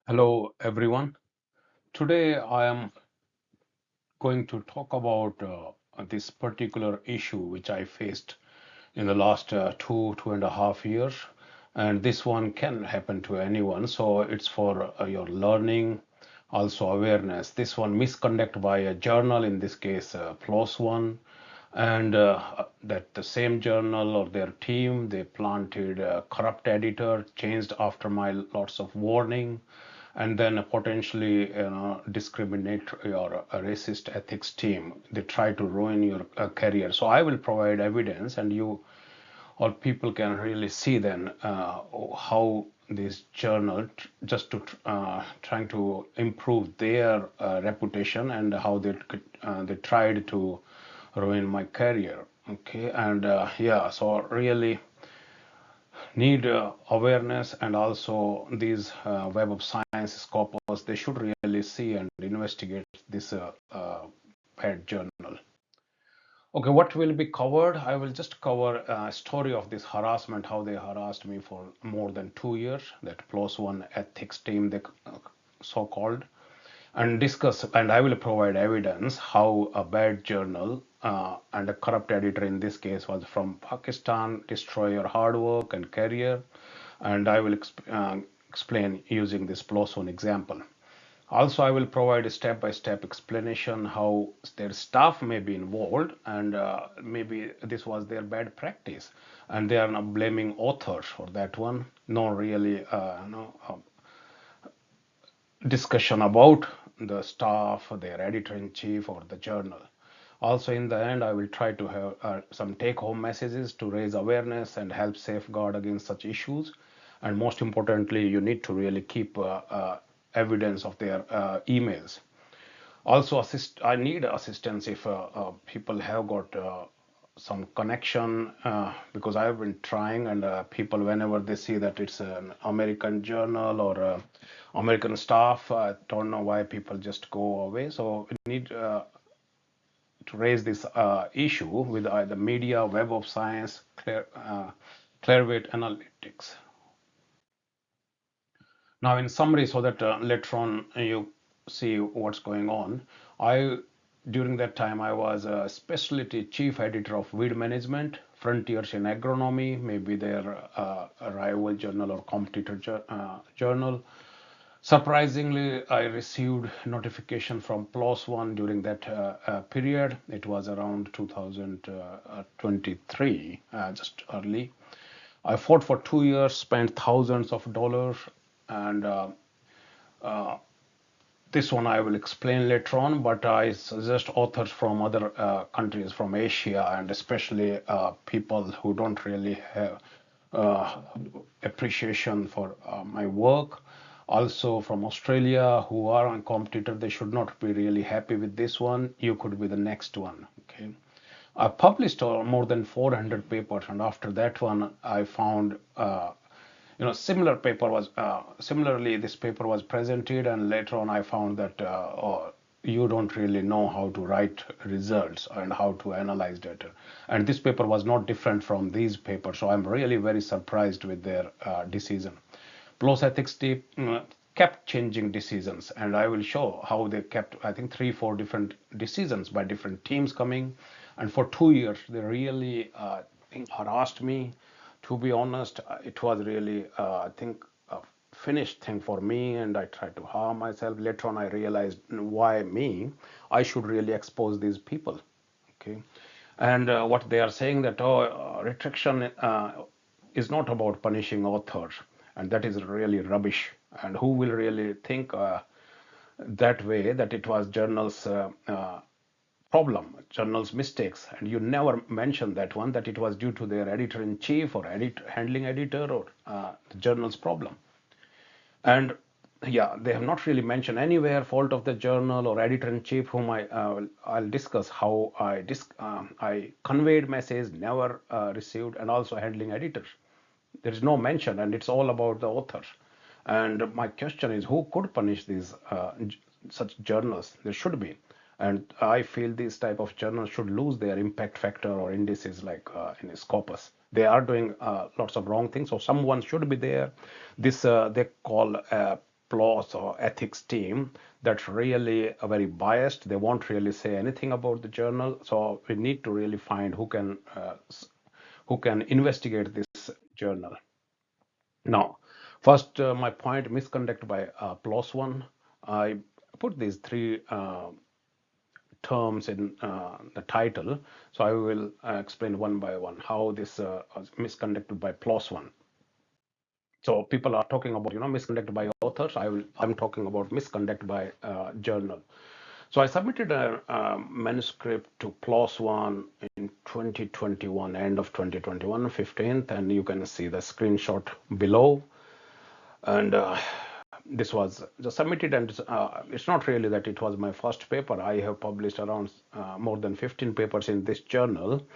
Hello, everyone. Today I am going to talk about this particular issue which I faced in the last 2.5 years. And this one can happen to anyone. So it's for your learning, also awareness. This one misconduct by a journal, in this case, Plos One. And that the same journal or their team, they planted a corrupt editor, changed after my lots of warning, and then potentially discriminate your racist ethics team. They try to ruin your career. So I will provide evidence, and you or people can really see then how this journal just to trying to improve their reputation, and how they tried to ruin my career. Okay, and yeah, so really need awareness, and also these web of science scopers, they should really see and investigate this bad journal. Okay, what will be covered? I will just cover a story of this harassment, how they harassed me for more than 2 years, that Plos One ethics team, they so-called, and discuss, and I will provide evidence how a bad journal and a corrupt editor, in this case was from Pakistan, destroy your hard work and career. And I will explain using this Plos One example. Also, I will provide a step-by-step explanation how their staff may be involved, and maybe this was their bad practice, and they are not blaming authors for that one. No, really, no discussion about the staff, their editor-in-chief, or the journal. Also, in the end, I will try to have some take-home messages to raise awareness and help safeguard against such issues. And most importantly, you need to really keep evidence of their emails. Also, I need assistance if people have got some connection, because I have been trying, and people, whenever they see that it's an American journal or American staff, I don't know why people just go away. So we need to raise this issue with the media, Web of Science, Clarivate Analytics. Now, in summary, so that later on you see what's going on, I during that time I was a specialty chief editor of Weed Management, Frontiers in Agronomy, maybe their rival journal or competitor journal. Surprisingly, I received notification from Plos One during that period. It was around 2023, just early. I fought for 2 years, spent thousands of dollars, and this one I will explain later on, but I suggest authors from other countries, from Asia, and especially people who don't really have uh, appreciation for my work. Also from Australia, who are on competitor, they should not be really happy with this one. You could be the next one. Okay. I published more than 400 papers, and after that one, I found similarly this paper was presented, and later on I found that you don't really know how to write results and how to analyze data, and this paper was not different from these papers. So I'm really very surprised with their decision. Plus ethics team kept changing decisions, and I will show how they kept, I think, 3 4 different decisions by different teams coming, and for 2 years they really harassed me. To be honest, it was really, I think, a finished thing for me, and I tried to harm myself. Later on, I realized why me. I should really expose these people. Okay, and what they are saying that retraction is not about punishing authors, and that is really rubbish. And who will really think that way, that it was journals' problem, journal's mistakes, and you never mention that one, that it was due to their editor-in-chief or handling editor, or the journal's problem. And yeah, they have not really mentioned anywhere fault of the journal or editor-in-chief, whom I'll discuss how I conveyed message never received, and also handling editors. There is no mention, and it's all about the authors. And my question is, who could punish these such journals? There should be. And I feel these type of journals should lose their impact factor or indices, like in Scopus. They are doing lots of wrong things, so someone should be there. This they call Plos or ethics team that's really very biased. They won't really say anything about the journal. So we need to really find who can investigate this journal. Now, first, my point: misconduct by Plos One. I put these three terms in the title, so I will explain one by one how this was misconducted by Plos One. So people are talking about, misconduct by authors. I'm talking about misconduct by journal. So I submitted a manuscript to Plos One in 2021, end of 2021, 15th, and you can see the screenshot below. And this was just submitted, and it's not really that it was my first paper. I have published around more than 15 papers in this journal,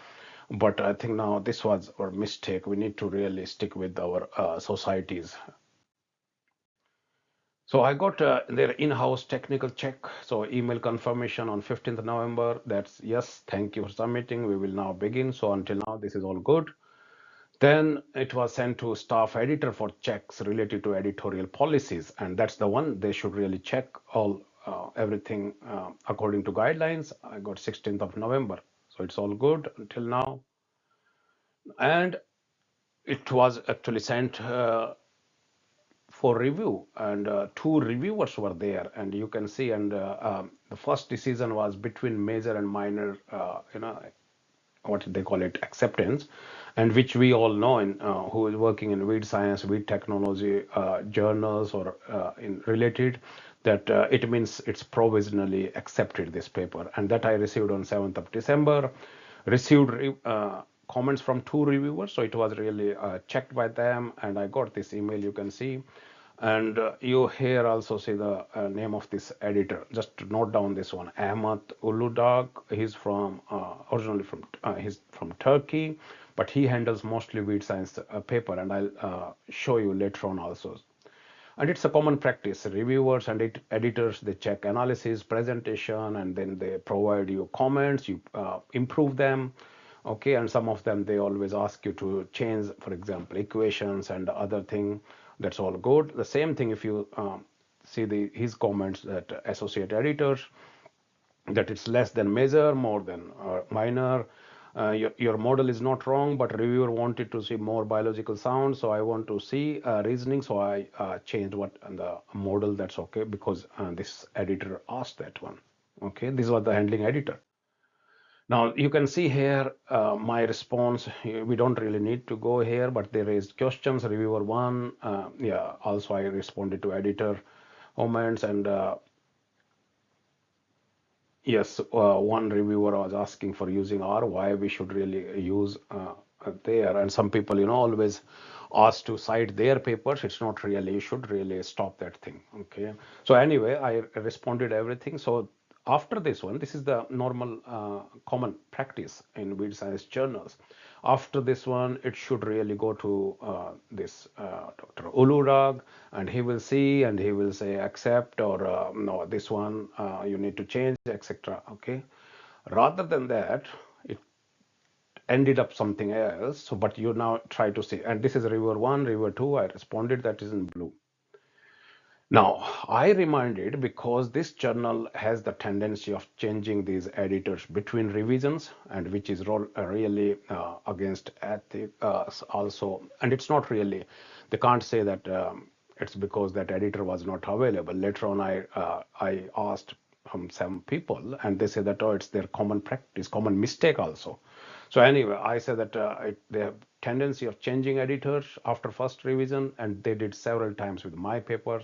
but I think now this was our mistake. We need to really stick with our societies. So I got their in-house technical check. So email confirmation on 15th November. That's yes, thank you for submitting. We will now begin. So until now, this is all good. Then it was sent to staff editor for checks related to editorial policies, and that's the one they should really check all everything according to guidelines. I got 16th of November, so it's all good until now. And it was actually sent for review, and two reviewers were there, and you can see. And the first decision was between major and minor, what they call it, acceptance, and which we all know in who is working in weed science, weed technology journals or in related, that it means it's provisionally accepted, this paper. And that I received on 7th of December. Received comments from two reviewers, so it was really checked by them, and I got this email, you can see. And you here also see the name of this editor. Just to note down this one, Ahmet Uludag. He's from originally from he's from Turkey, but he handles mostly weed science paper, and I'll show you later on also. And it's a common practice. Reviewers and editors, they check analysis, presentation, and then they provide you comments. You improve them. Okay, and some of them they always ask you to change, for example, equations and other thing. That's all good. The same thing if you see his comments, that associate editors, that it's less than major, more than minor. Your model is not wrong, but reviewer wanted to see more biological sound, so I want to see reasoning, so I changed what the model. That's okay, because this editor asked that one. Okay, this was the handling editor. Now you can see here my response. We don't really need to go here, but they raised questions. Reviewer one, yeah. Also, I responded to editor comments, and yes, one reviewer was asking for using R, why we should really use there. And some people, always ask to cite their papers. It's not really, you should really stop that thing. Okay. So anyway, I responded everything. So after this one, this is the normal common practice in weed science journals. After this one, it should really go to this Dr. Ulurag, and he will see and he will say accept, or no, this one you need to change, etc. Okay. Rather than that, it ended up something else. So, but you now try to see, and this is reviewer one, reviewer two. I responded, that is in blue. Now, I reminded, because this journal has the tendency of changing these editors between revisions, and which is really against ethics also. And it's not really, they can't say that it's because that editor was not available. Later on, I asked some people, and they say that, oh, it's their common practice, common mistake also. So anyway, I said that they have tendency of changing editors after first revision, and they did several times with my papers.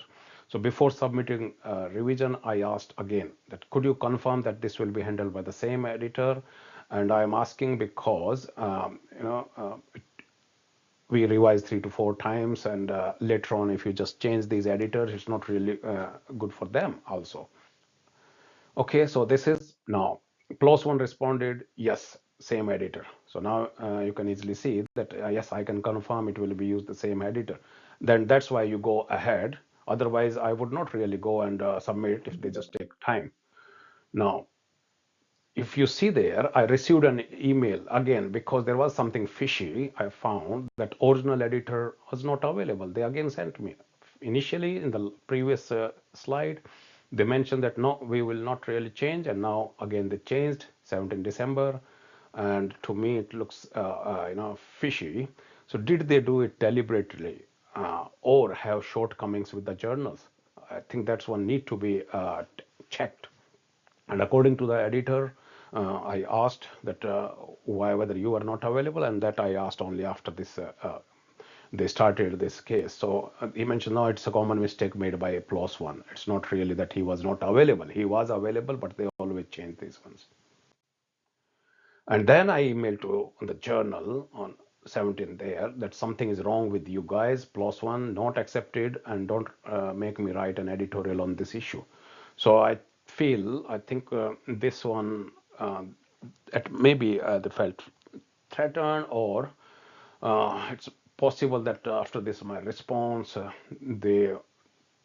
So before submitting revision, I asked again that could you confirm that this will be handled by the same editor? And I'm asking because we revise 3 to 4 times, and later on, if you just change these editors, it's not really good for them also. Okay, so this is now Plos One responded, yes, same editor. So now you can easily see that yes, I can confirm it will be used the same editor. Then that's why you go ahead. Otherwise, I would not really go and submit if they just take time. Now, if you see there, I received an email again because there was something fishy. I found that original editor was not available. They again sent me Initially, in the previous slide, they mentioned that no, we will not really change, and now again they changed 17 December, and to me it looks fishy. So did they do it deliberately or have shortcomings with the journals? I think that's one need to be checked. And according to the editor, I asked that why whether you are not available, and that I asked only after this they started this case. So he mentioned, no, it's a common mistake made by Plos One. It's not really that he was not available. He was available, but they always change these ones. And then I emailed to the journal on 17th there that something is wrong with you guys. Plos One not accepted, and don't make me write an editorial on this issue. So I think this one, maybe they felt threatened, or it's possible that after this my response they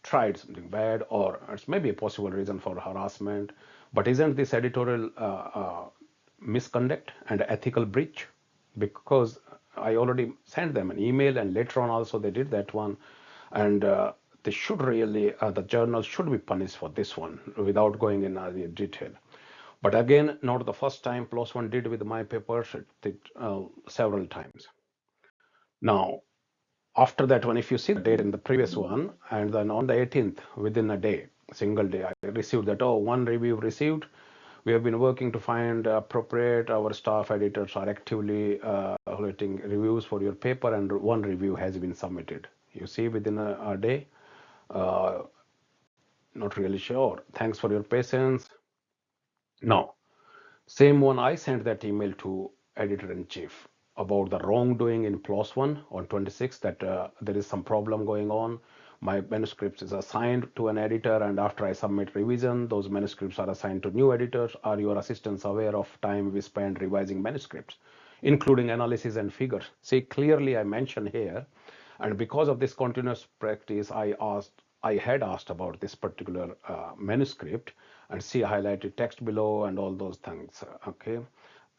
tried something bad, or it's maybe a possible reason for harassment. But isn't this editorial misconduct and ethical breach? Because I already sent them an email, and later on also they did that one, and they should really, the journal should be punished for this one without going in detail. But again, not the first time Plos One did with my papers, it did several times. Now, after that one, if you see the date in the previous one, and then on the 18th, within a day, single day, I received that, oh, one review received. We have been working to find appropriate. Our staff editors are actively writing reviews for your paper, and one review has been submitted. You see, within a day. Uh, Not really sure. Thanks for your patience. Now, same one, I sent that email to editor-in-chief about the wrongdoing in Plos One on 26th, that there is some problem going on. My manuscripts is assigned to an editor, and after I submit revision, those manuscripts are assigned to new editors. Are your assistants aware of time we spend revising manuscripts, including analysis and figures? See, clearly I mentioned here, and because of this continuous practice, I had asked about this particular manuscript, and see highlighted text below and all those things. Okay,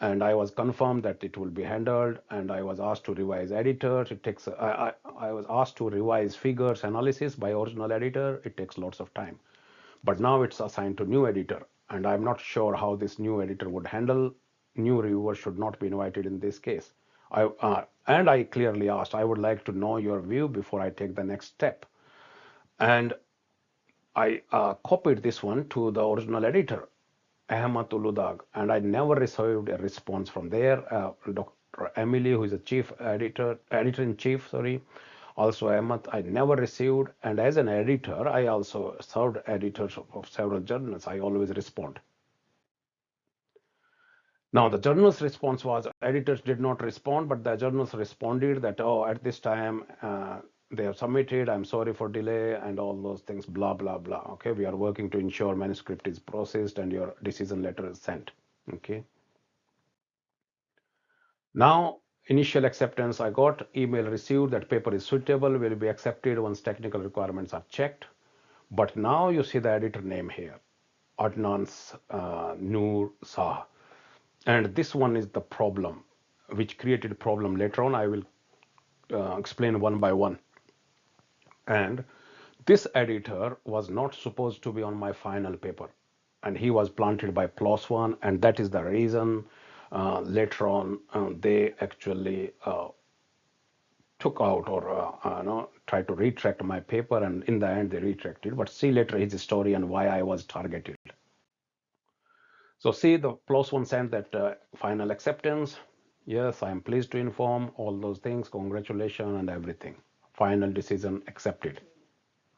and I was confirmed that it will be handled, and I was asked to revise editors. It takes I was asked to revise figures analysis by original editor. It takes lots of time, but now it's assigned to new editor, and I'm not sure how this new editor would handle. New reviewers should not be invited in this case. And I clearly asked, I would like to know your view before I take the next step. And I copied this one to the original editor, Ahmad Uludag, and I never received a response from there. Dr. Emily, who is a editor-in-chief, sorry, also Ahmad, I never received. And as an editor, I also served editors of several journals. I always respond. Now, the journal's response was editors did not respond, but the journals responded that, oh, at this time they have submitted, I'm sorry for delay, and all those things, blah, blah, blah. Okay, we are working to ensure manuscript is processed and your decision letter is sent. Okay. Now, initial acceptance, I got email received that paper is suitable, will be accepted once technical requirements are checked. But now you see the editor name here, Adnan Noor Shah. And this one is the problem, which created problem. Later on, I will explain one by one. And this editor was not supposed to be on my final paper, and he was planted by Plos One, and that is the reason later on they actually took out, or tried to retract my paper, and in the end they retracted. But see later his story and why I was targeted. So see, the Plos One sent that final acceptance. Yes, I am pleased to inform all those things. Congratulations and everything. Final decision accepted.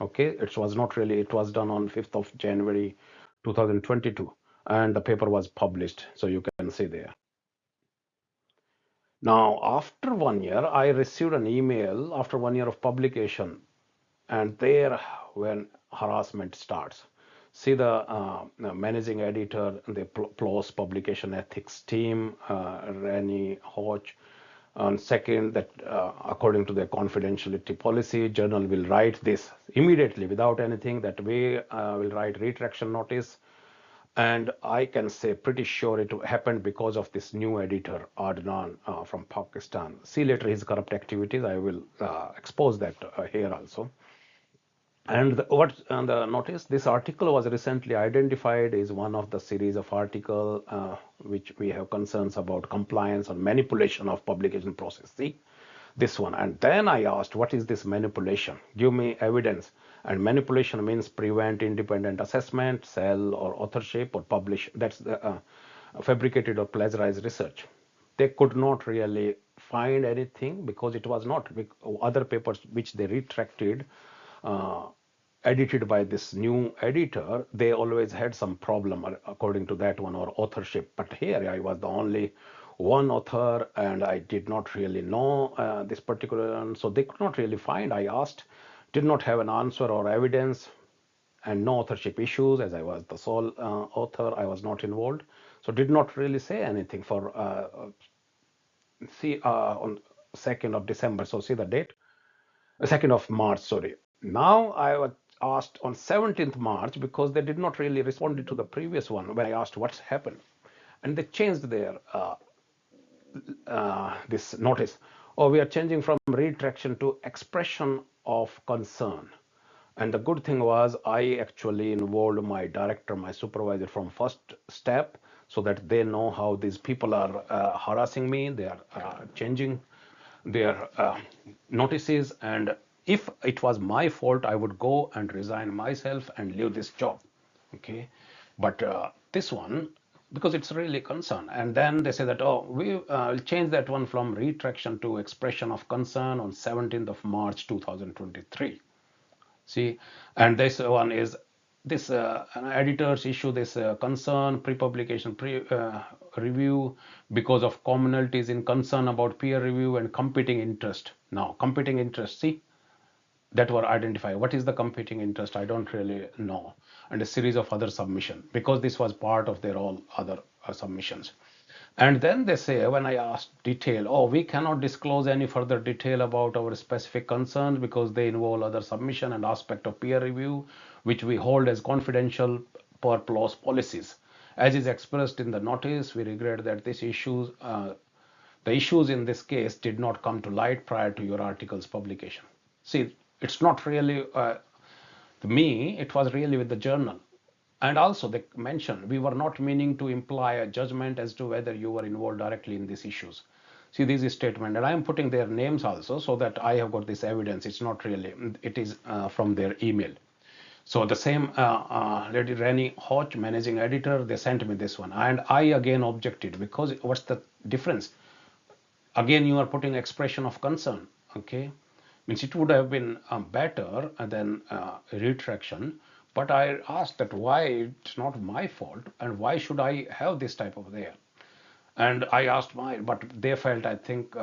Okay, it was not really. It was done on 5th of January 2022, and the paper was published. So you can see there. Now, after 1 year, I received an email after 1 year of publication, and there when harassment starts. See the managing editor, the Plos publication ethics team, Rennie Hodge. And second, that according to the confidentiality policy, journal will write this immediately without anything, that we will write retraction notice. And I can say pretty sure it happened because of this new editor, Adnan from Pakistan. See later his corrupt activities. I will expose that here also. And the notice, this article was recently identified is one of the series of article which we have concerns about compliance or manipulation of publication process. See this one. And then I asked, what is this manipulation? Give me evidence. And manipulation means prevent independent assessment, sell or authorship or publish. That's the fabricated or plagiarized research. They could not really find anything because it was not other papers which they retracted, uh, edited by this new editor, they always had some problem according to that one, or authorship. But here I was the only one author and I did not really know this particular one, so they could not really find. I asked, did not have an answer or evidence, and no authorship issues, as I was the sole author, I was not involved, so did not really say anything for see on 2nd of December. So see the date, 2nd of March, sorry. Now I was asked on 17th March because they did not really respond to the previous one when I asked what's happened. And they changed their this notice. Oh, we are changing from retraction to expression of concern. And the good thing was I actually involved my director, my supervisor from first step, so that they know how these people are harassing me. They are changing their notices. And if it was my fault, I would go and resign myself and leave this job. Okay. But this one, because it's really concern. And then they say that, oh, we will change that one from retraction to expression of concern on 17th of March 2023. See, and this one is this editors issue this concern pre-publication review because of commonalities in concern about peer review and competing interest. Now, competing interest, see, that were identified. What is the competing interest? I don't really know. And a series of other submission because this was part of their all other submissions. And then they say, when I asked detail, oh, we cannot disclose any further detail about our specific concerns because they involve other submission and aspect of peer review, which we hold as confidential per Plos policies. As is expressed in the notice, we regret that the issues in this case did not come to light prior to your article's publication. See, it's not really me, it was really with the journal. And also they mentioned we were not meaning to imply a judgment as to whether you were involved directly in these issues. See, this is statement, and I am putting their names also so that I have got this evidence. It's not really, it is from their email. So the same Lady Rennie Hodge, managing editor, they sent me this one. And I again objected because what's the difference? Again, you are putting expression of concern. Okay, means it would have been better than retraction. But I asked that why it's not my fault and why should I have this type of there. And I asked why, but they felt, I think,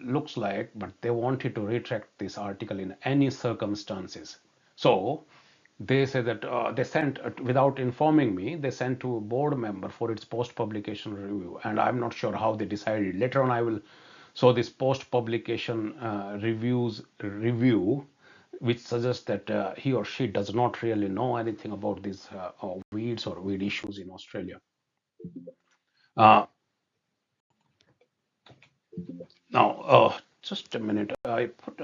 looks like, but they wanted to retract this article in any circumstances. So they say that they sent, without informing me, they sent to a board member for its post-publication review. And I'm not sure how they decided. Later on, I will. So this post-publication review, which suggests that he or she does not really know anything about these weeds or weed issues in Australia. Uh, Now, just a minute. I put,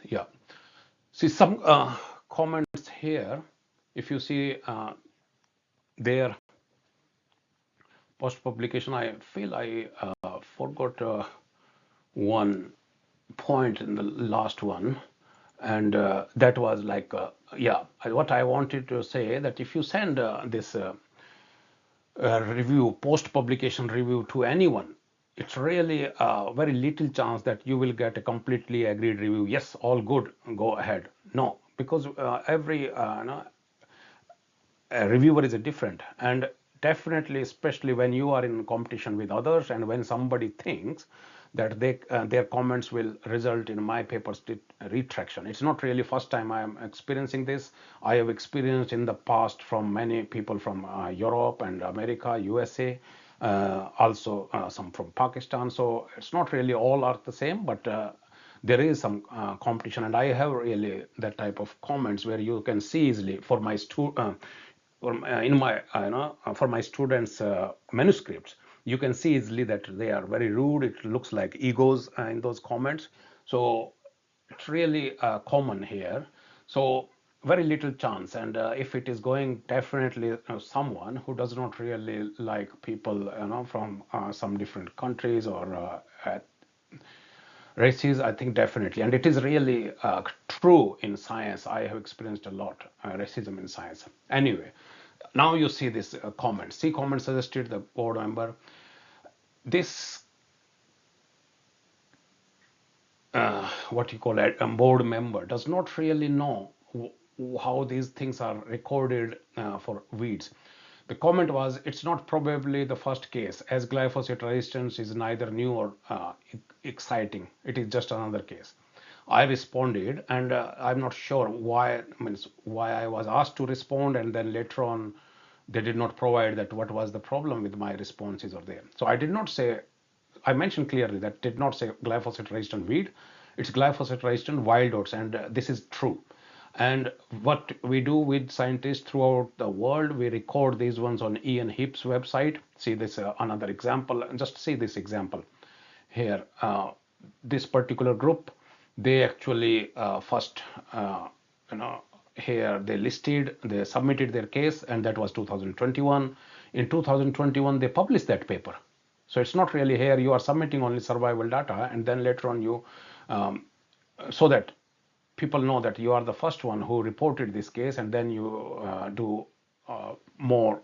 yeah. See some comments here. If you see their post publication, I feel I forgot one point in the last one, and that was like, yeah, what I wanted to say that if you send this review, post publication review to anyone, it's really a very little chance that you will get a completely agreed review. Yes, all good, go ahead. No, because every no, a reviewer is a different, and definitely, especially when you are in competition with others and when somebody thinks that their comments will result in my paper's retraction. It's not really first time I am experiencing this. I have experienced in the past from many people from Europe and America, USA, also some from Pakistan. So it's not really all are the same, but there is some competition, and I have really that type of comments where you can see easily for my in my for my students manuscripts, you can see easily that they are very rude. It looks like egos in those comments. So it's really common here. So very little chance. And if it is going, definitely someone who does not really like people, from some different countries or races, I think definitely. And it is really true in science. I have experienced a lot racism in science. Anyway, now you see this comment. See, comment suggested the board member. This what you call a board member does not really know how these things are recorded for weeds. The comment was, it's not probably the first case, as glyphosate resistance is neither new or exciting. It is just another case. I responded, and I'm not sure why. Means why I was asked to respond, and then later on, they did not provide that what was the problem with my responses or there. So I did not say. I mentioned clearly that did not say glyphosate resistant weed. It's glyphosate resistant wild oats, and this is true. And what we do with scientists throughout the world, we record these ones on Ian Heap's website. See this another example, and just see this example here. This particular group, they actually first, you know, here they submitted their case, and that was 2021. In 2021, they published that paper. So it's not really here you are submitting only survival data, and then later on you, so that people know that you are the first one who reported this case, and then you do more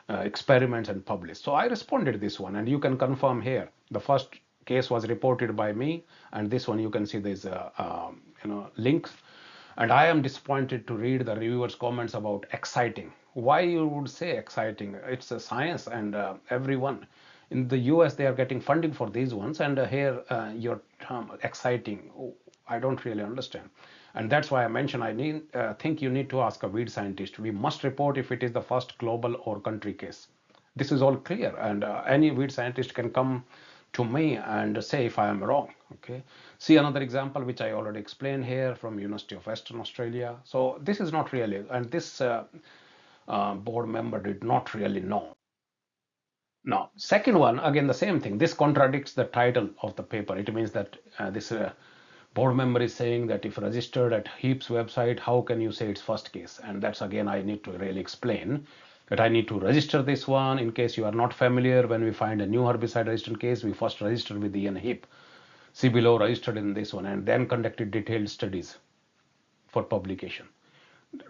experiments and publish. So I responded this one, and you can confirm here. The first case was reported by me, and this one you can see there's links. And I am disappointed to read the reviewers' comments about exciting. Why you would say exciting? It's a science, and everyone in the US they are getting funding for these ones, and here your term exciting. I don't really understand. And that's why I mentioned think you need to ask a weed scientist. We must report if it is the first global or country case. This is all clear, and any weed scientist can come to me and say if I am wrong. Okay. See another example which I already explained here from University of Western Australia. So this is not really, and this board member did not really know. Now, second one, again, the same thing. This contradicts the title of the paper. It means that this board member is saying that if registered at Heap's website, how can you say it's first case? And that's again, I need to really explain that I need to register this one. In case you are not familiar, when we find a new herbicide resistant case, we first register with the Heap. See below, registered in this one, and then conducted detailed studies for publication.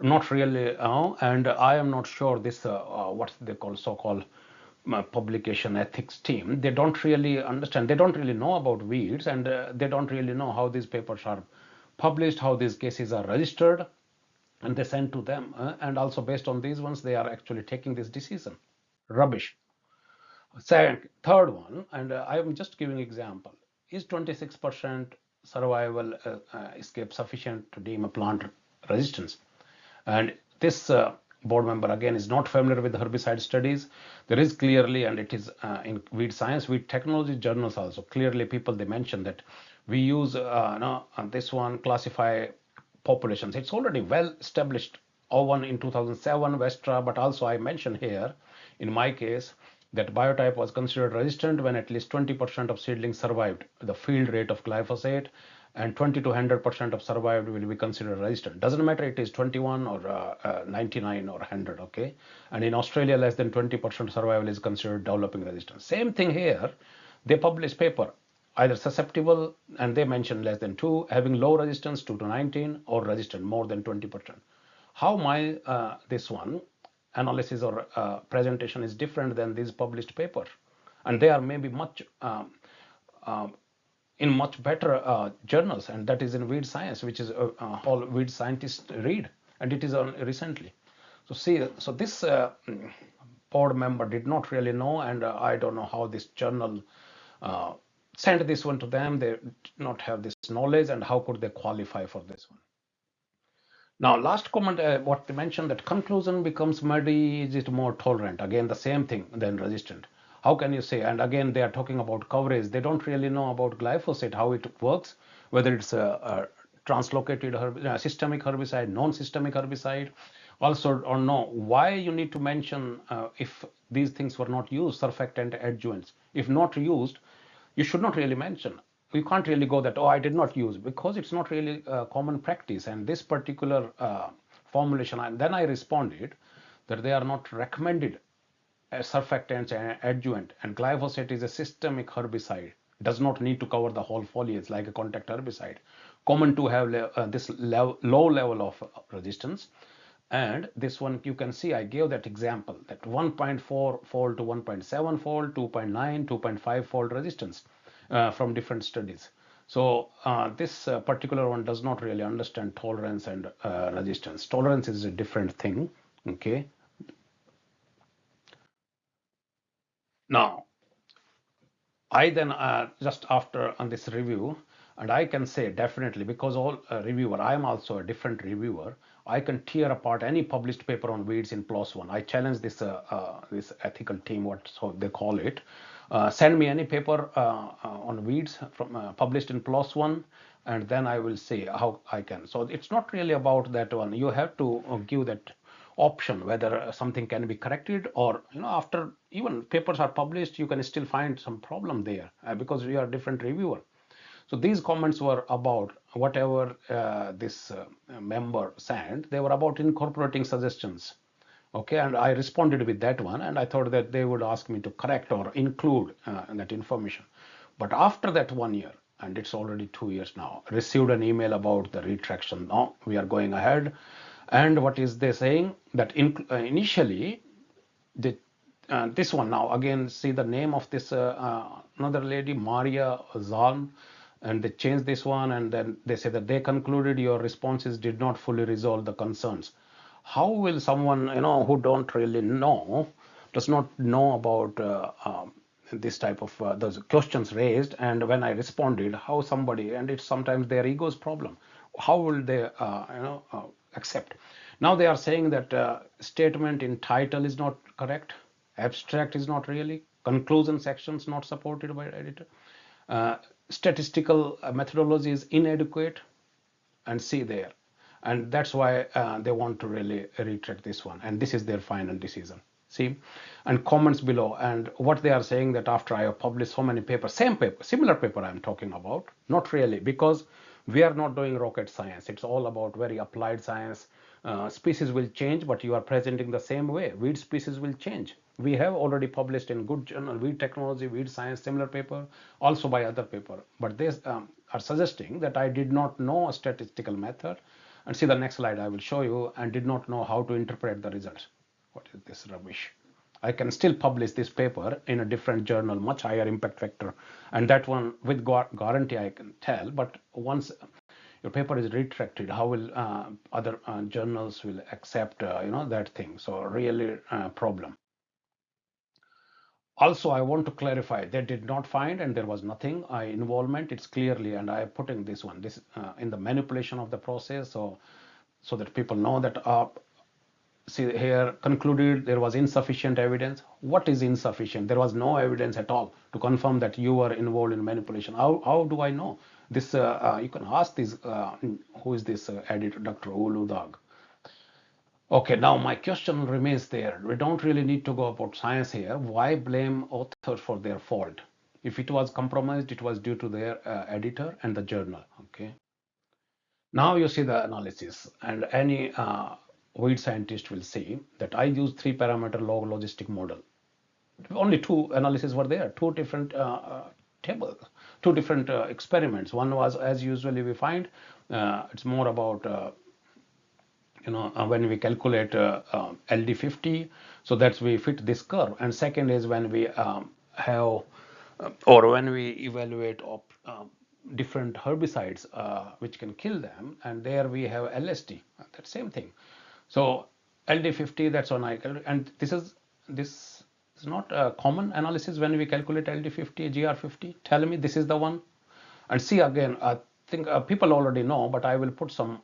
Not really, and I am not sure this what they call so-called publication ethics team. They don't really understand. They don't really know about weeds, and they don't really know how these papers are published, how these cases are registered, and they send to them. And also based on these ones, they are actually taking this decision. Rubbish. Second, third one, and I am just giving example. Is 26% survival escape sufficient to deem a plant resistance? And this board member again is not familiar with herbicide studies. There is clearly, and it is in weed science, weed technology journals also, clearly people they mention that we use this one classify populations. It's already well established. O1 in 2007, Vestra, but also I mentioned here in my case that biotype was considered resistant when at least 20% of seedlings survived the field rate of glyphosate, and 20 to 100% of survived will be considered resistant. Doesn't matter it is 21 or 99 or 100, okay? And in Australia, less than 20% survival is considered developing resistance. Same thing here. They publish paper, either susceptible, and they mention less than 2, having low resistance 2 to 19, or resistant more than 20%. How my this one analysis or presentation is different than these published paper, and they are maybe much in much better journals, and that is in weed science, which is all weed scientists read, and it is on recently. So see, so this board member did not really know, and I don't know how this journal sent this one to them. They did not have this knowledge, and how could they qualify for this one? Now, last comment, what they mentioned that conclusion becomes muddy, is it more tolerant? Again, the same thing than resistant. How can you say? And again, they are talking about coverage. They don't really know about glyphosate, how it works, whether it's a translocated systemic herbicide, non-systemic herbicide. Also, or no, why you need to mention if these things were not used, surfactant adjuvants. If not used, you should not really mention. You can't really go that, oh, I did not use, because it's not really common practice. And this particular formulation. And then I responded that they are not recommended as surfactants and adjuvant, and glyphosate is a systemic herbicide, does not need to cover the whole foliage like a contact herbicide, common to have this low level of resistance. And this one, you can see I gave that example, that 1.4 fold to 1.7 fold, 2.9, 2.5 fold resistance from different studies. So this particular one does not really understand tolerance and resistance. Tolerance is a different thing. Okay. Now, I then just after on this review, and I can say definitely, because all reviewer, I am also a different reviewer. I can tear apart any published paper on weeds in Plos One. I challenge this this ethical team, what so they call it. Send me any paper on weeds from published in Plos One, and then I will see how I can. So it's not really about that one. You have to give that option whether something can be corrected, or after even papers are published you can still find some problem there because we are different reviewer. So these comments were about whatever this member sent. They were about incorporating suggestions. Okay, and I responded with that one, and I thought that they would ask me to correct or include that information. But after that 1 year, and it's already 2 years now, received an email about the retraction. Now we are going ahead. And what is they saying that initially the this one, now again see the name of this another lady, Maria Zahn, and they changed this one, and then they say that they concluded your responses did not fully resolve the concerns. How will someone who don't really know, does not know about this type of those questions raised, and when I responded, how somebody, and it's sometimes their ego's problem, how will they accept? Now they are saying that statement in title is not correct, abstract is not really, conclusion sections not supported by editor, uh, statistical methodology is inadequate, and see there, and that's why they want to really retract this one, and this is their final decision. See, and comments below, and what they are saying that after I have published so many papers, same paper, similar paper I'm talking about, not really, because we are not doing rocket science, it's all about very applied science. Species will change, but you are presenting the same way. Weed species will change. We have already published in good journal, Weed Technology, Weed Science, similar paper, also by other paper. But they are suggesting that I did not know a statistical method, and see the next slide I will show you, and did not know how to interpret the results. What is this rubbish? I can still publish this paper in a different journal, much higher impact factor, and that one with guarantee I can tell. But once your paper is retracted, how will other journals will accept that thing? So really problem. Also, I want to clarify, they did not find, and there was nothing involvement. It's clearly, and I put in this one, this in the manipulation of the process, so that people know that see here, concluded there was insufficient evidence. What is insufficient? There was no evidence at all to confirm that you were involved in manipulation. How do I know this? You can ask this, who is this editor, Dr. Uludag. Okay, now my question remains there. We don't really need to go about science here. Why blame authors for their fault? If it was compromised, it was due to their editor and the journal. Okay. Now you see the analysis, and any weed scientist will see that I use 3-parameter log logistic model. Only two analyses were there, two different tables, two different experiments. One was, as usually we find, it's more about when we calculate LD50, so that's we fit this curve. And second is when we have or when we evaluate different herbicides which can kill them, and there we have LSD, that same thing. So LD50, that's on I calculate, and this is not a common analysis when we calculate LD50, GR50. Tell me this is the one, and see again. I think people already know, but I will put some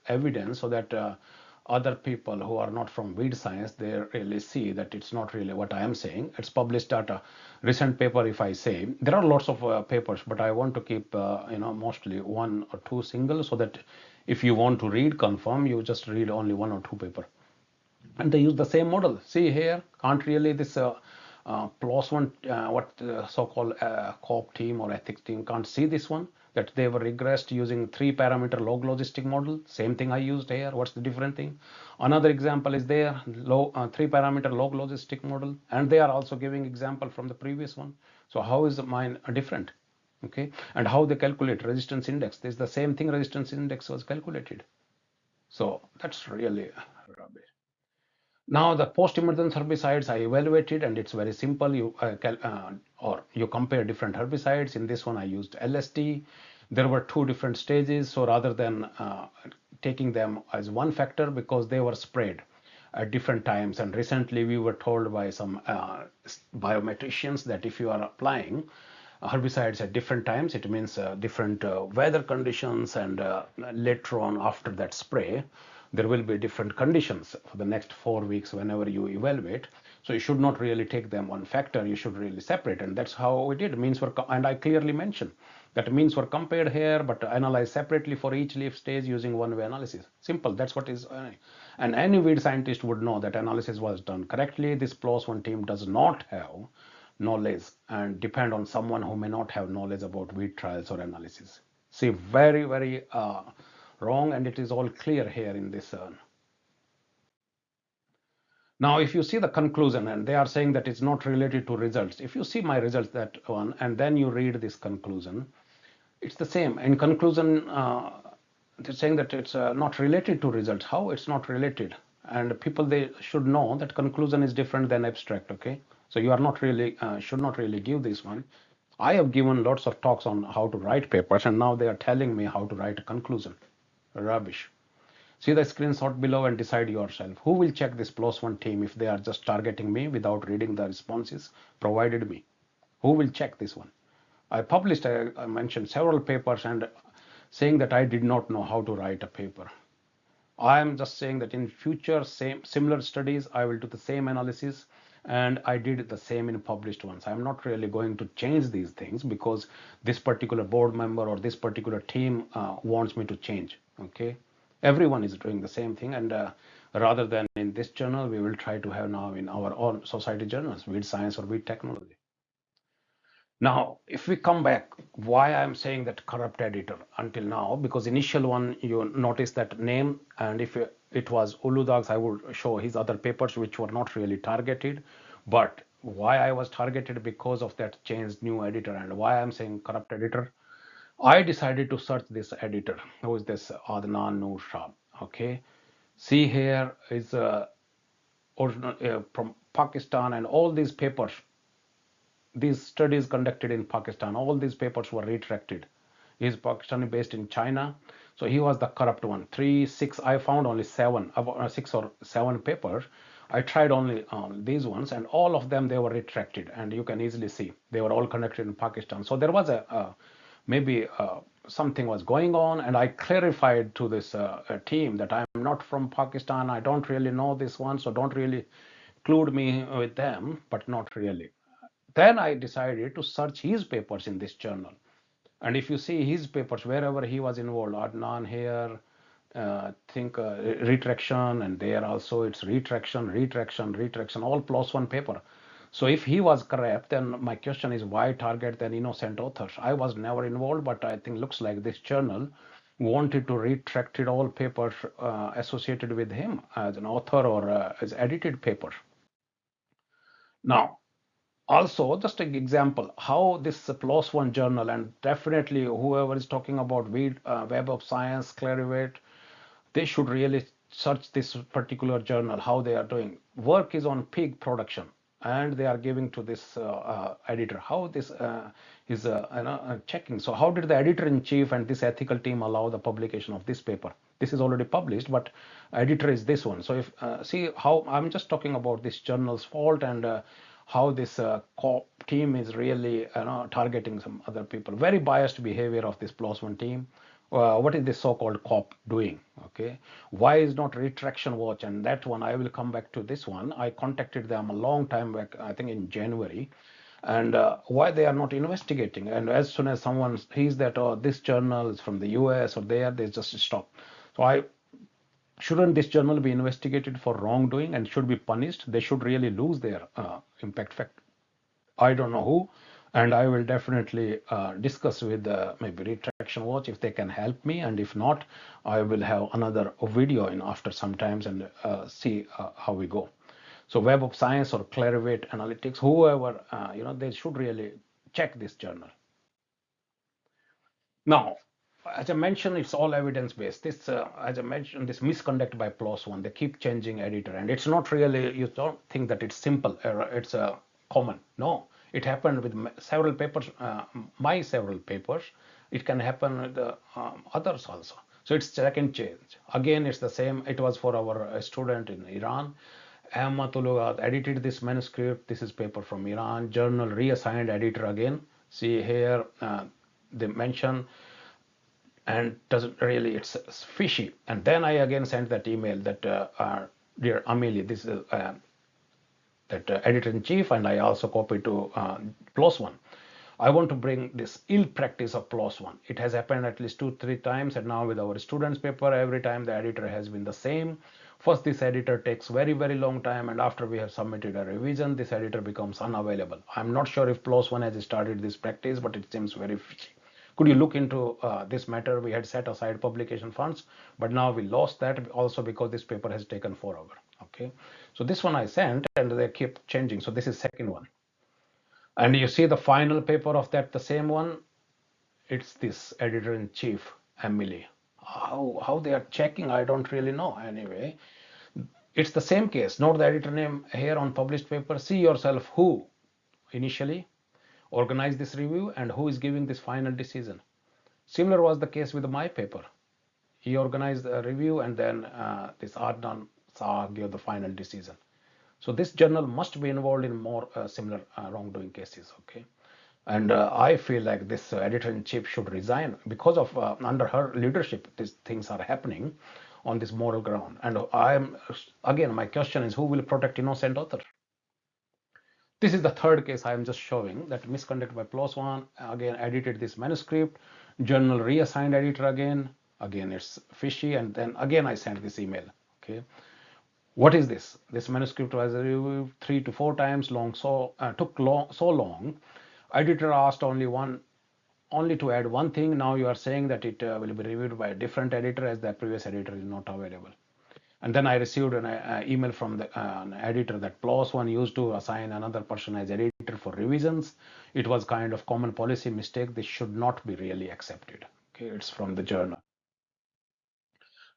evidence so that other people who are not from weed science, they really see that it's not really what I am saying. It's published at a recent paper. If I say there are lots of papers, but I want to keep mostly one or two single, so that if you want to read confirm, you just read only one or two paper. And they use the same model. See here, can't really this Plos One, what so-called COP team or ethics team can't see this one, that they were regressed using 3-parameter log logistic model. Same thing I used here. What's the different thing? Another example is there, 3-parameter log logistic model, and they are also giving example from the previous one. So how is mine different? Okay, and how they calculate resistance index? This is the same thing resistance index was calculated. So that's really rubbish. Now the post-emergence herbicides I evaluated, and it's very simple. You compare different herbicides. In this one I used LSD. There were 2 different stages, so rather than taking them as one factor, because they were sprayed at different times, and recently we were told by some biometricians that if you are applying herbicides at different times, it means different weather conditions, and later on after that spray there will be different conditions for the next 4 weeks whenever you evaluate. So you should not really take them one factor, you should really separate, and that's how we did. Means were, and I clearly mentioned that means were compared here but analyzed separately for each leaf stage using one-way analysis. Simple, that's what is. And any weed scientist would know that analysis was done correctly. This Plos One team does not have knowledge and depend on someone who may not have knowledge about weed trials or analysis. See, very, very wrong, and it is all clear here in this. Now, if you see the conclusion, and they are saying that it's not related to results. If you see my results, that one, and then you read this conclusion, it's the same. In conclusion, they're saying that it's not related to results. How it's not related? And people, they should know that conclusion is different than abstract. Okay, so you are not really should not really give this one. I have given lots of talks on how to write papers, and now they are telling me how to write a conclusion. Rubbish. See the screenshot below and decide yourself. Who will check this Plos One team if they are just targeting me without reading the responses provided me? Who will check this one? I published, I mentioned several papers and saying that I did not know how to write a paper. I am just saying that in future similar studies I will do the same analysis, and I did the same in published ones. I am not really going to change these things because this particular board member or this particular team wants me to change. Okay, everyone is doing the same thing, and rather than in this journal, we will try to have now in our own society journals, Weed Science or Weed Technology. Now, if we come back, why I'm saying that corrupt editor until now, because initial one, you notice that name, and if it was Uludags, I would show his other papers which were not really targeted. But why I was targeted? Because of that changed new editor. And why I'm saying corrupt editor, I decided to search this editor. Who is this Adnan Noor Shah? Okay, see here is original from Pakistan, and all these papers, these studies conducted in Pakistan, all these papers were retracted. He is Pakistani based in China, so he was the corrupt one. 3, 6, I found only 7, 6 or 7 papers. I tried only these ones, and all of them they were retracted, and you can easily see they were all conducted in Pakistan. So there was a maybe something was going on, and I clarified to this team that I'm not from Pakistan, I don't really know this one, so don't really include me with them, but not really. Then I decided to search his papers in this journal. And if you see his papers, wherever he was involved, Adnan here, think retraction, and there also it's retraction, retraction, retraction, all Plos One paper. So if he was correct, then my question is why target then innocent authors? I was never involved, but I think looks like this journal wanted to retracted all papers associated with him as an author or as edited papers. Now, also just an example how this Plos One journal, and definitely whoever is talking about Web of Science, Clarivate, they should really search this particular journal, how they are doing. Work is on pig production, and they are giving to this editor how this is checking. So how did the editor-in-chief and this ethical team allow the publication of this paper? This is already published, but editor is this one. So if see how I'm just talking about this journal's fault, and how this team is really targeting some other people. Very biased behavior of this Plos One team. What is this so-called COP doing? Okay, why is not retraction watch? And that one I will come back to. This one I contacted them a long time back, I think in January, and why they are not investigating. And as soon as someone sees that, oh, this journal is from the US or there, they just stop. So I shouldn't this journal be investigated for wrongdoing and should be punished? They should really lose their impact factor. I don't know who, and I will definitely discuss with maybe Retraction Watch if they can help me, and if not, I will have another video in after some times and see how we go. So Web of Science or Clarivate Analytics, whoever, they should really check this journal. Now, as I mentioned, it's all evidence-based. This, as I mentioned, this Misconduct by Plos One, they keep changing editor, and it's not really, you don't think that it's simple error, it's common. No, it happened with several papers, my several papers. It can happen with others also. So it's second change. Again, it's the same. It was for our student in Iran. Ahmadullah edited this manuscript. This is paper from Iran. Journal reassigned editor again. See here, they mention, and doesn't really, it's fishy. And then I again sent that email that dear Amelie, this is that editor-in-chief, and I also copied to Plos One. I want to bring this ill practice of Plos One. It has happened at least 2-3 times, and now with our students paper, every time the editor has been the same. First, this editor takes very, very long time, and after we have submitted a revision, this editor becomes unavailable. I'm not sure if Plos One has started this practice, but it seems very fishy. Could you look into this matter? We had set aside publication funds, but now we lost that also because this paper has taken forever. Okay, so this one I sent, and they keep changing. So this is second one, and you see the final paper of that, the same one. It's this editor-in-chief, Emily. How they are checking, I don't really know. Anyway, it's the same case. Note the editor name here on published paper. See yourself who initially organized this review and who is giving this final decision. Similar was the case with my paper. He organized a review, and then this Adnan Shah gave the final decision. So this journal must be involved in more similar wrongdoing cases. Okay, and I feel like this editor-in-chief should resign because of under her leadership these things are happening on this moral ground. And I am, again, my question is, who will protect innocent authors? This is the third case I am just showing, that Misconduct by Plos One. Again, edited this manuscript, journal reassigned editor again. Again, it's fishy, and then again I sent this email. Okay, what is this? This manuscript was reviewed 3 to 4 times long, so took so long. Editor asked only to add one thing. Now you are saying that it will be reviewed by a different editor as the previous editor is not available. And then I received an email from an editor that Plos One used to assign another person as editor for revisions. It was kind of common policy mistake. This should not be really accepted. Okay, it's from the journal.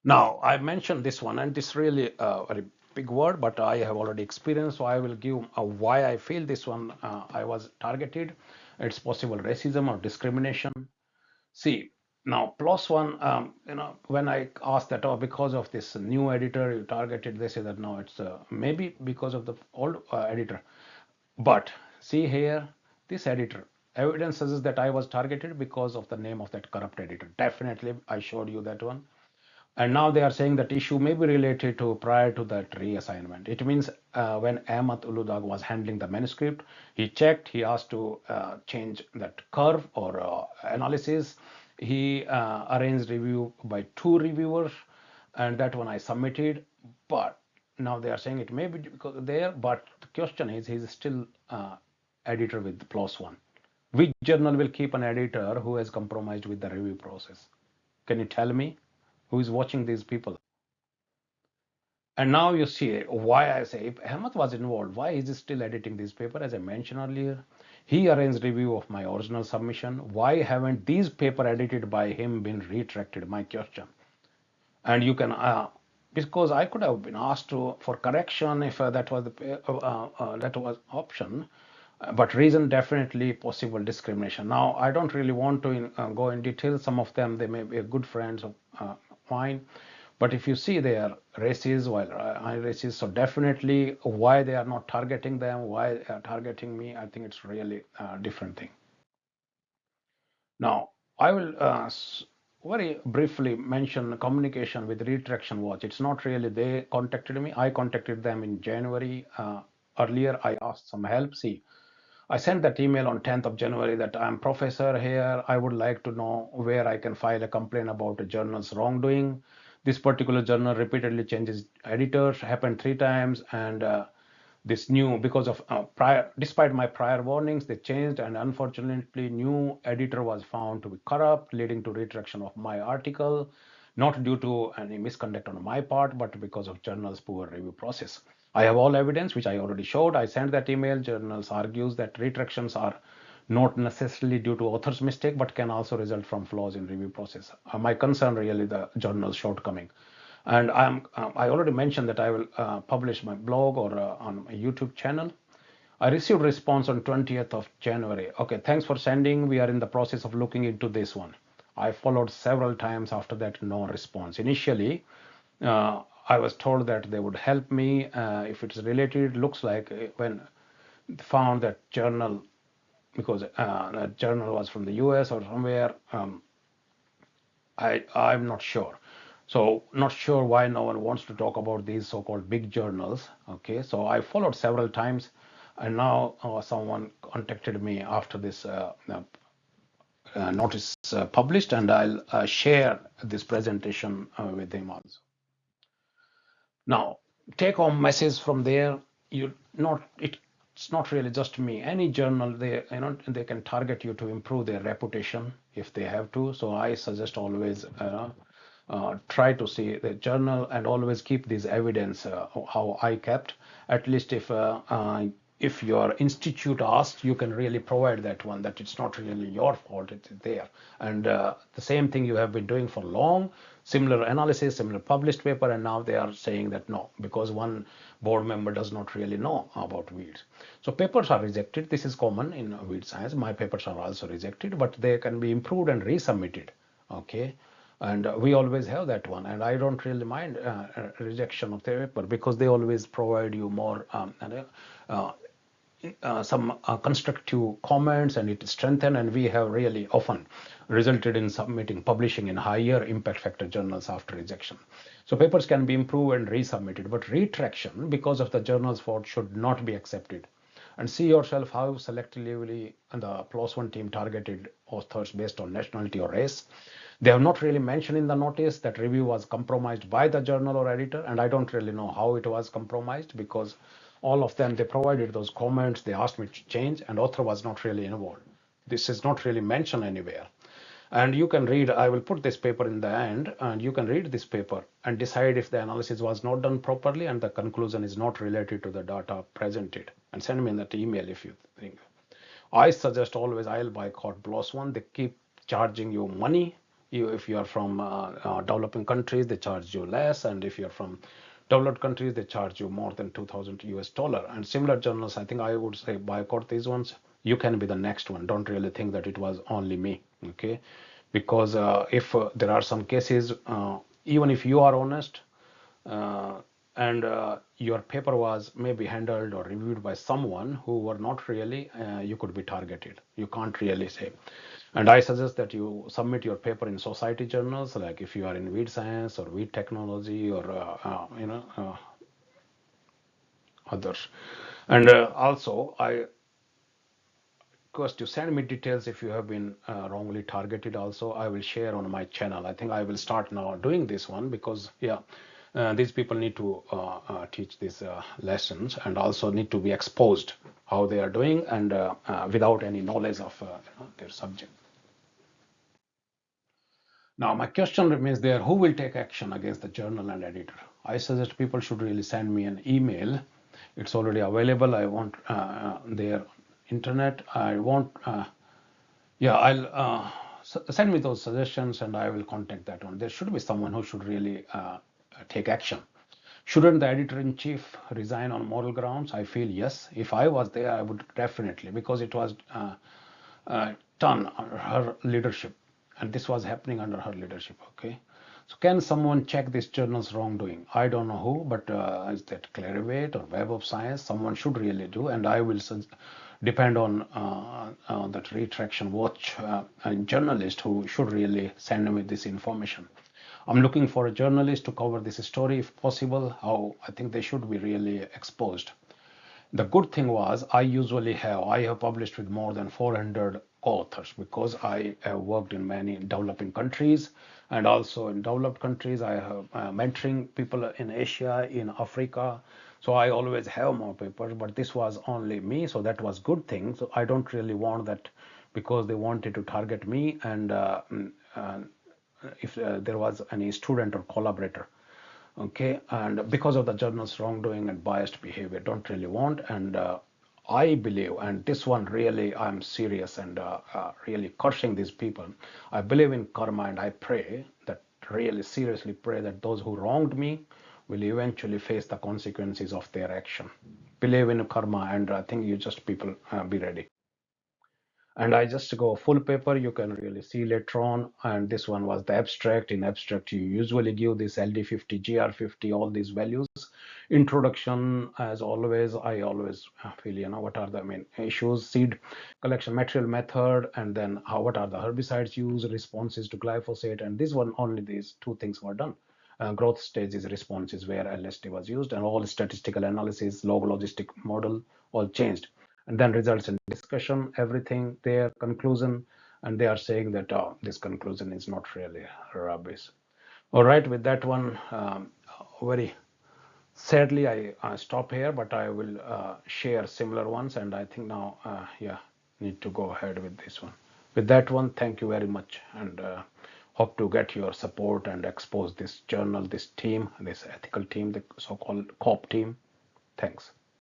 Now I mentioned this one, and this really a very big word, but I have already experienced, so I will give why I feel this one I was targeted. It's possible racism or discrimination. See, now Plos One, when I asked that, oh, because of this new editor you targeted, they say that no, it's maybe because of the old editor. But see here, this editor, evidence says that I was targeted because of the name of that corrupt editor. Definitely, I showed you that one. And now they are saying that issue may be related to prior to that reassignment. It means when Ahmad Uludag was handling the manuscript, he checked, he asked to change that curve or analysis. He arranged review by 2 reviewers, and that one I submitted. But now they are saying it may be because there, but the question is, he's still editor with Plos One. Which journal will keep an editor who has compromised with the review process? Can you tell me? Who is watching these people? And now you see why I say if Ahmed was involved, why is he still editing this paper? As I mentioned earlier, he arranged review of my original submission. Why haven't these paper edited by him been retracted? My question. And you can because I could have been asked to for correction if that was the that was option. But reason definitely possible discrimination. Now I don't really want to go in detail. Some of them they may be good friends of mine, but if you see they are racist while I'm racist, so definitely why they are not targeting them, why they are targeting me, I think it's really a different thing. Now I will very briefly mention communication with Retraction Watch. It's not really they contacted me. I contacted them in January. Earlier I asked some help. See, I sent that email on 10th of January that I'm professor here. I would like to know where I can file a complaint about a journal's wrongdoing. This particular journal repeatedly changes editors, happened 3 times, and this new, because of despite my prior warnings, they changed, and unfortunately new editor was found to be corrupt, leading to retraction of my article, not due to any misconduct on my part, but because of journal's poor review process. I have all evidence, which I already showed. I sent that email. Journals argues that retractions are not necessarily due to author's mistake, but can also result from flaws in review process. My concern really the journal's shortcoming. And I already mentioned that I will publish my blog or on my YouTube channel. I received response on 20th of January. Okay, thanks for sending. We are in the process of looking into this one. I followed several times after that, no response. Initially, I was told that they would help me if it's related. It looks like when found that journal, because that journal was from the US or somewhere, I'm not sure. So not sure why no one wants to talk about these so-called big journals. Okay, so I followed several times, and now someone contacted me after this notice published, and I'll share this presentation with him also. Now, take home message from there. You not it's not really just me. Any journal, they can target you to improve their reputation if they have to. So I suggest always try to see the journal and always keep this evidence how I kept. At least if your institute asks, you can really provide that one, that it's not really your fault, it's there. And the same thing you have been doing for long, similar analysis, similar published paper, and now they are saying that no, because one board member does not really know about weeds. So papers are rejected. This is common in weed science. My papers are also rejected, but they can be improved and resubmitted. Okay. And we always have that one, and I don't really mind rejection of the paper, because they always provide you more some constructive comments, and it strengthens, and we have really often resulted in publishing in higher impact factor journals after rejection. So papers can be improved and resubmitted, but retraction because of the journal's fault should not be accepted. And see yourself how selectively the Plos One team targeted authors based on nationality or race. They have not really mentioned in the notice that review was compromised by the journal or editor, and I don't really know how it was compromised, because all of them, they provided those comments, they asked me to change, and author was not really involved. This is not really mentioned anywhere. And you can read, I will put this paper in the end, and you can read this paper and decide if the analysis was not done properly and the conclusion is not related to the data presented, and send me that email if you think. I suggest always I'll boycott Plos One. They keep charging you money. If you are from developing countries, they charge you less, and if you're from developed countries, they charge you more than 2,000 US dollar. And similar journals, I think I would say boycott these ones. You can be the next one. Don't really think that it was only me. Okay, because if there are some cases, even if you are honest, and your paper was maybe handled or reviewed by someone who were not really, you could be targeted. You can't really say. And I suggest that you submit your paper in society journals, like if you are in weed science or weed technology or others. And also, I request you send me details if you have been wrongly targeted. Also, I will share on my channel. I think I will start now doing this one, because yeah, these people need to teach these lessons, and also need to be exposed how they are doing, and without any knowledge of their subject. Now, my question remains there: who will take action against the journal and editor? I suggest people should really send me an email. It's already available. I want their internet. I want, yeah, I'll send me those suggestions, and I will contact that one. There should be someone who should really take action. Shouldn't the editor-in-chief resign on moral grounds? I feel yes. If I was there, I would definitely, because it was done under her leadership, and this was happening under her leadership. Okay, so can someone check this journal's wrongdoing? I don't know who, but is that Clarivate or Web of Science? Someone should really do, and I will depend on that retraction watch journalist who should really send me this information. I'm looking for a journalist to cover this story if possible. How I think they should be really exposed. The good thing was I have published with more than 400 co-authors, because I have worked in many developing countries, and also in developed countries I have mentoring people in Asia, in Africa. So I always have more papers, but this was only me, so that was good thing. So I don't really want that because they wanted to target me, and if there was any student or collaborator, okay, and because of the journal's wrongdoing and biased behavior, don't really want. And I believe, and this one really, I'm serious and really cursing these people. I believe in karma, and I pray that, really seriously pray that those who wronged me will eventually face the consequences of their action. Believe in karma, and I think you just people be ready. And I just go full paper, you can really see later on. And this one was the abstract. In abstract, you usually give this LD50, GR50, all these values. Introduction, as always, I always feel, what are the main issues, seed collection material method, and then what are the herbicides used, responses to glyphosate. And this one, only these two things were done. Growth stages responses where LSD was used, and all statistical analysis, log logistic model, all changed. And then results and discussion, everything there, conclusion, and they are saying that this conclusion is not really rubbish. All right, with that one, very sadly, I stop here, but I will share similar ones, and I think now, yeah, need to go ahead with this one. With that one, thank you very much, and hope to get your support and expose this journal, this team, this ethical team, the so-called COP team. Thanks.